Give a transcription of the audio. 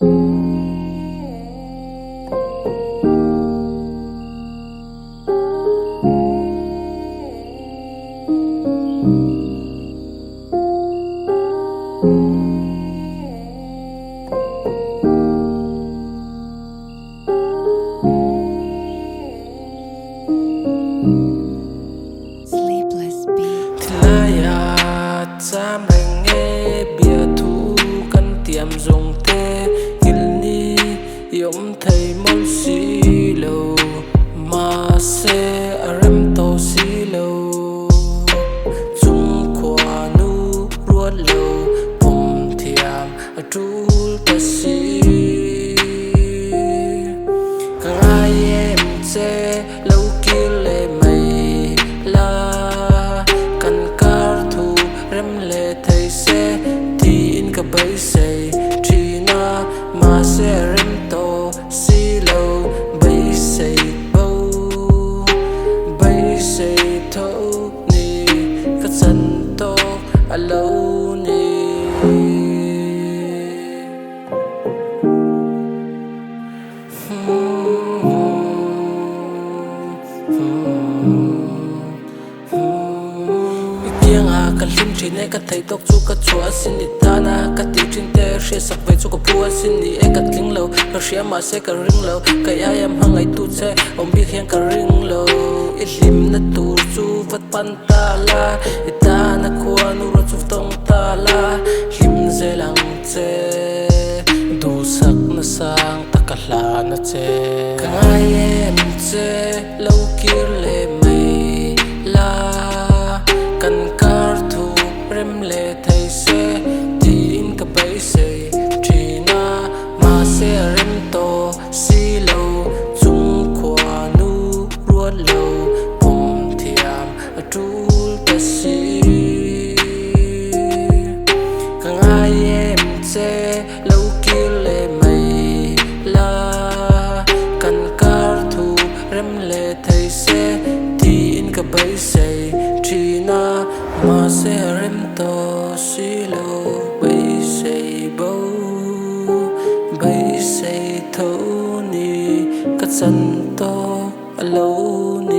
Sam reng nghe bia thu căn tiệm dùng tê gilni yom thầy môn xí lâu mà xe rem tô xí lâu chung qua nu ruột lâu bom thiam trú ta xí càng ai em che lâu kia lệ mày la căn car thu rem lệ thầy xe thì in cả bấy say chỉ na mà xe rem to xí lâu bấy say bâu bấy say thâu ni các dân to à lâu ni kan lim thin e ka thei tok chu ka chua sin ni ta na ka ti thin te hre sak ve chu ka pu sin ni e ka tling lo ka hria ma se ka ring lo ka ya yam hangai tu che om bi hian ka ring lo i lim na tu chu vat pan ta la i ta na khua nu ro chu tong ta la lim ze lang che du sak na sang ta ka hla na che ka ai em che lo kir le mai la kan car thu rem le thầy xe thì in cả bấy say trina mà xe rem to xí lâu chung qua nu ruột lâu bom thiam trú ta xí càng ai em che lâu kia lệ mày la kan car thu rem le thầy xe thì in cả bấy say trina mà sẽ rem to xí lâu bấy say bâu bấy say thấu ni cắt dân to lâu ni